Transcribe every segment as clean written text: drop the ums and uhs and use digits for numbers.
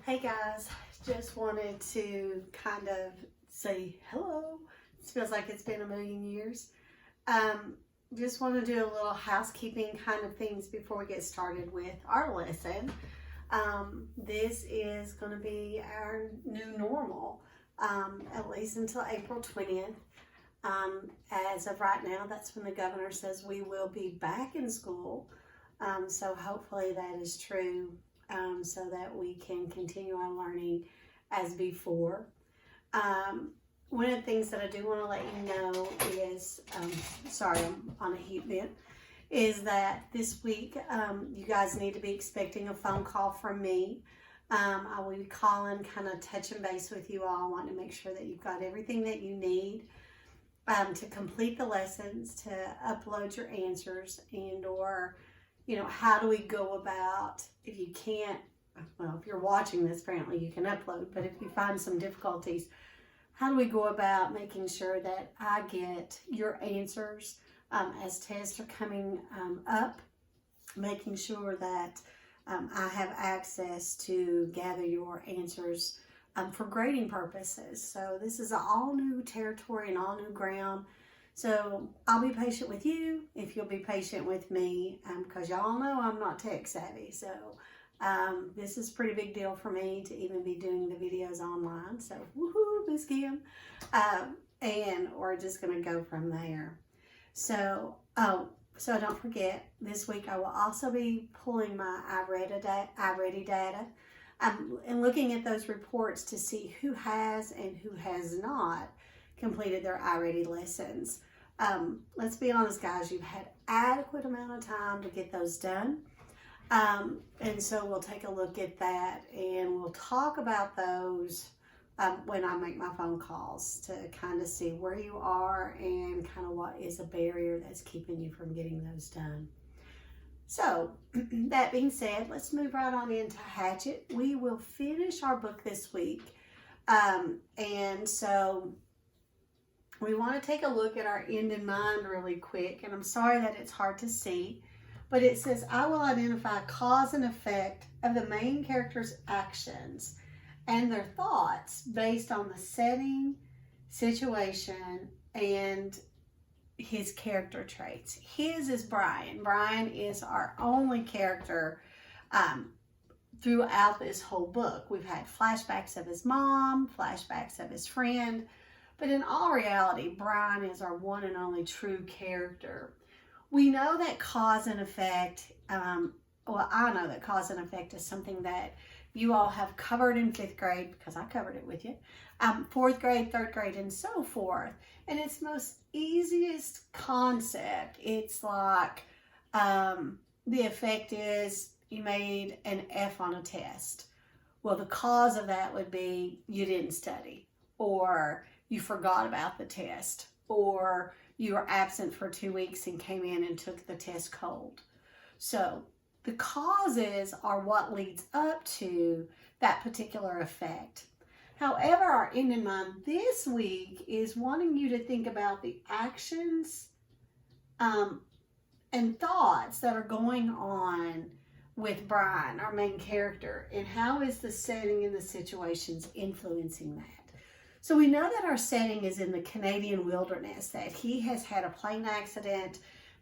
Hey guys, just wanted to kind of say hello. It feels like it's been a million years. Just want to do a little housekeeping kind of things before we get started with our lesson. This is going to be our new normal, at least until April 20th. As of right now, that's when the governor says we will be back in school. So hopefully that is true. So that we can continue our learning as before. One of the things that I do want to let you know is, sorry, I'm on a heat vent, is that this week you guys need to be expecting a phone call from me. I will be calling, kind of touching base with you all. I want to make sure that you've got everything that you need to complete the lessons, to upload your answers, and or how do we go about, if you can't, well, if you're watching this, apparently you can upload, but if you find some difficulties, how do we go about making sure that I get your answers as tests are coming up, making sure that I have access to gather your answers for grading purposes. So this is all new territory and all new ground. So I'll be patient with you if you'll be patient with me, because y'all know I'm not tech savvy. So this is a pretty big deal for me to even be doing the videos online. So woohoo, Miss Kim. And we're just going to go from there. So, so don't forget, this week I will also be pulling my iReady data and looking at those reports to see who has and who has not completed their iReady lessons. Let's be honest, guys, you've had adequate amount of time to get those done. And so we'll take a look at that and we'll talk about those when I make my phone calls to kind of see where you are and kind of what is a barrier that's keeping you from getting those done. So that being said, let's move right on into Hatchet. We will finish our book this week. And so we want to take a look at our end in mind really quick, and I'm sorry that it's hard to see, but it says, I will identify cause and effect of the main character's actions and their thoughts based on the setting, situation, and his character traits. His is Brian. Brian is our only character throughout this whole book. We've had flashbacks of his mom, flashbacks of his friend, but in all reality, Brian is our one and only true character. We know that cause and effect, well, I know that cause and effect is something that you all have covered in 5th grade, because I covered it with you, 4th grade, 3rd grade, and so forth. And it's most easiest concept. It's like the effect is you made an F on a test. Well, the cause of that would be you didn't study, or you forgot about the test, or you were absent for 2 weeks and came in and took the test cold. So the causes are what leads up to that particular effect. However, our end in mind this week is wanting you to think about the actions and thoughts that are going on with Brian, our main character, and how is the setting and the situations influencing that. So we know that our setting is in the Canadian wilderness, that he has had a plane accident,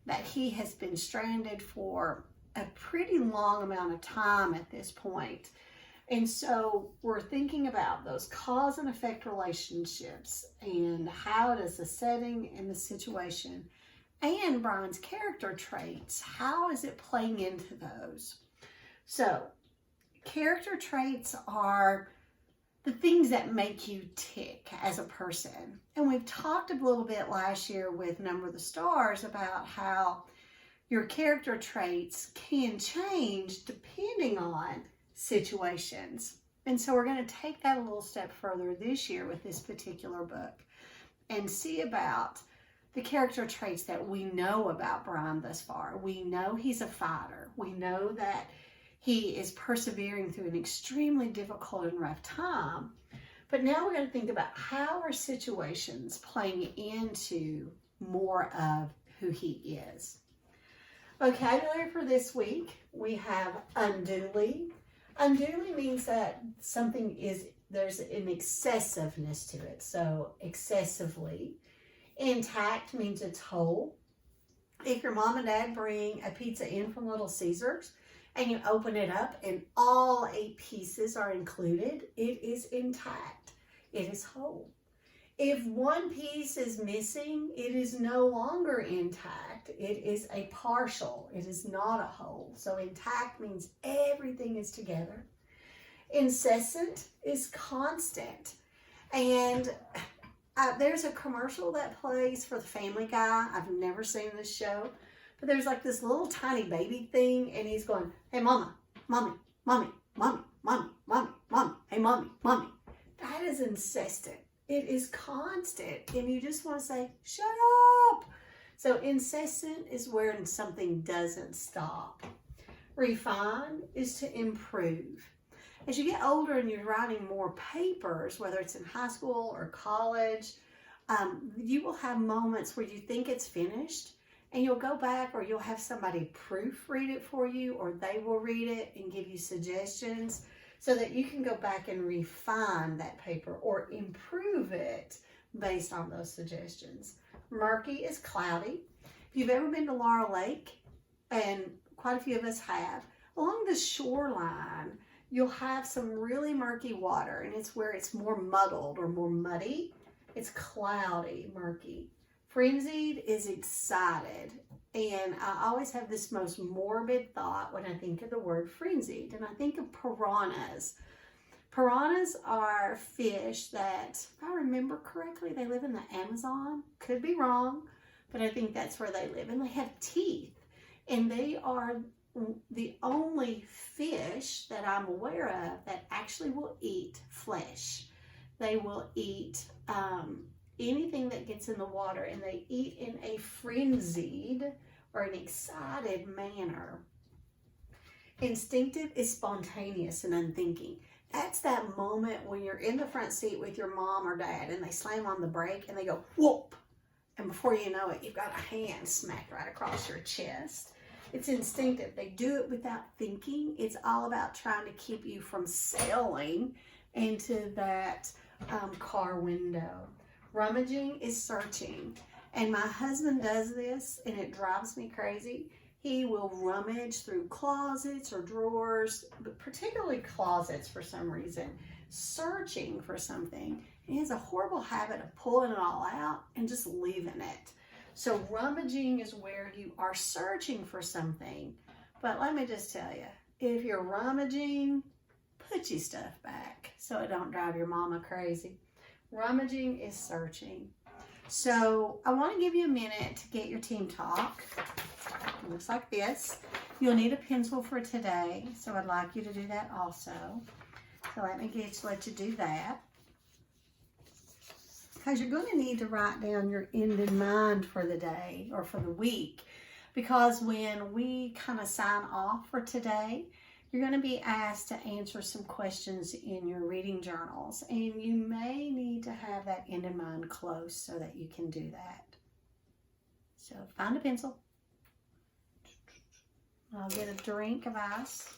that he has been stranded for a pretty long amount of time at this point. And so we're thinking about those cause and effect relationships and how does the setting and the situation and Brian's character traits, how is it playing into those? So character traits are the things that make you tick as a person. And we've talked a little bit last year with Number the Stars about how your character traits can change depending on situations. And so we're going to take that a little step further this year with this particular book and see about the character traits that we know about Brian thus far. We know he's a fighter. We know that he is persevering through an extremely difficult and rough time. But now we're going to think about how are situations playing into more of who he is. Vocabulary for this week, we have unduly, Unduly means that there's an excessiveness to it. So excessively. Intact means it's whole. If your mom and dad bring a pizza in from Little Caesars and you open it up and all 8 pieces are included, it is intact. It is whole. If one piece is missing, it is no longer intact. It is a partial. It is not a whole. So intact means everything is together. Incessant is constant. And there's a commercial that plays for the Family Guy. I've never seen this show. But there's like this little tiny baby thing, and he's going, hey, mama, mommy, mommy, mommy, mommy, mommy, mommy, hey, mommy, mommy. That is incessant. It is constant, and you just want to say, shut up. So incessant is where something doesn't stop. Refine is to improve. As you get older and you're writing more papers, whether it's in high school or college, you will have moments where you think it's finished, and you'll go back, or you'll have somebody proofread it for you, or they will read it and give you suggestions, so that you can go back and refine that paper or improve it based on those suggestions. Murky is cloudy. If you've ever been to Laurel Lake, and quite a few of us have, along the shoreline, you'll have some really murky water, and it's where it's more muddled or more muddy. It's cloudy, murky. Frenzied is excited. And I always have this most morbid thought when I think of the word frenzied, and I think of piranhas. Piranhas are fish that, if I remember correctly, they live in the Amazon. Could be wrong, but I think that's where they live. And they have teeth, and they are the only fish that I'm aware of that actually will eat flesh. They will eat anything that gets in the water, and they eat in a frenzied or an excited manner. Instinctive is spontaneous and unthinking. That's that moment when you're in the front seat with your mom or dad, and they slam on the brake and they go whoop, and before you know it, you've got a hand smacked right across your chest. It's instinctive. They do it without thinking. It's all about trying to keep you from sailing into that car window. Rummaging is searching. And my husband does this, and it drives me crazy. He will rummage through closets or drawers, but particularly closets for some reason, searching for something. And he has a horrible habit of pulling it all out and just leaving it. So rummaging is where you are searching for something. But let me just tell you, if you're rummaging, put your stuff back so it don't drive your mama crazy. Rummaging is searching. So I want to give you a minute to get your team talk. It looks like this. You'll need a pencil for today, so I'd like you to do that also. So let you do that. Because you're going to need to write down your end in mind for the day or for the week. Because when we kind of sign off for today, you're going to be asked to answer some questions in your reading journals, and you may need to have that end in mind close so that you can do that. So find a pencil. I'll get a drink of ice.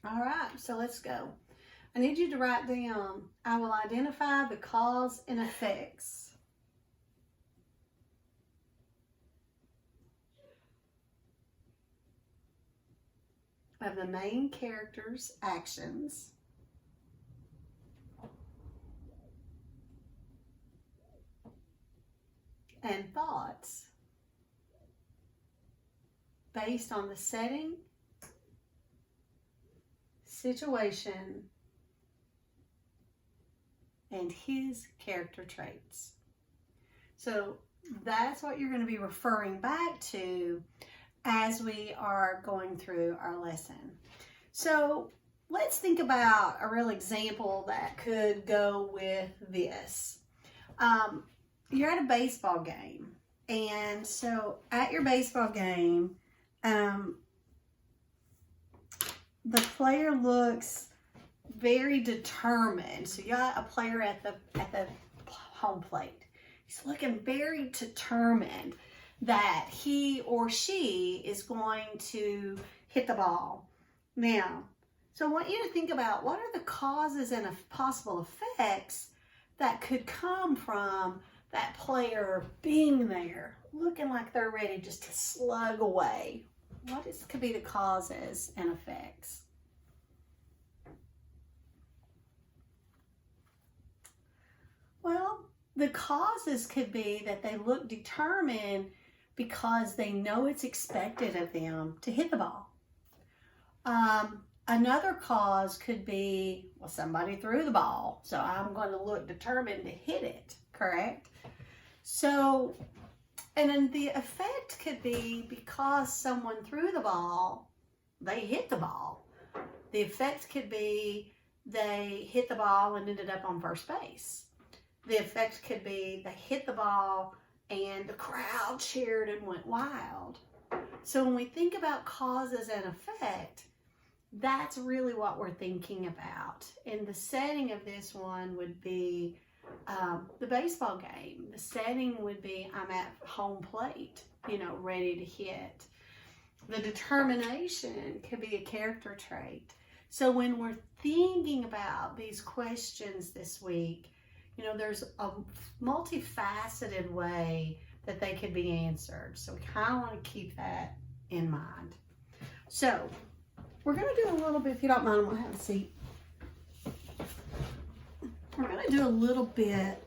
All right, so let's go. I need you to write down, I will identify the cause and effects. Of the main character's actions and thoughts based on the setting, situation, and his character traits. So that's what you're going to be referring back to as we are going through our lesson. So let's think about a real example that could go with this. You're at a baseball game, And so at your baseball game, the player looks very determined. So you got a player at the home plate. He's looking very determined that he or she is going to hit the ball. Now, so I want you to think about what are the causes and possible effects that could come from that player being there, looking like they're ready just to slug away. Could be the causes and effects? Well, the causes could be that they look determined because they know it's expected of them to hit the ball. Another cause could be, well, somebody threw the ball, so I'm going to look determined to hit it, correct? So, and then the effect could be because someone threw the ball, they hit the ball. The effect could be they hit the ball and ended up on first base. The effect could be they hit the ball and the crowd cheered and went wild. So when we think about causes and effect, that's really what we're thinking about. And the setting of this one would be the baseball game. The setting would be I'm at home plate, ready to hit. The determination could be a character trait. So when we're thinking about these questions this week, there's a multifaceted way that they could be answered. So we kind of want to keep that in mind. So we're going to do a little bit, if you don't mind, I'm going to have a seat. We're going to do a little bit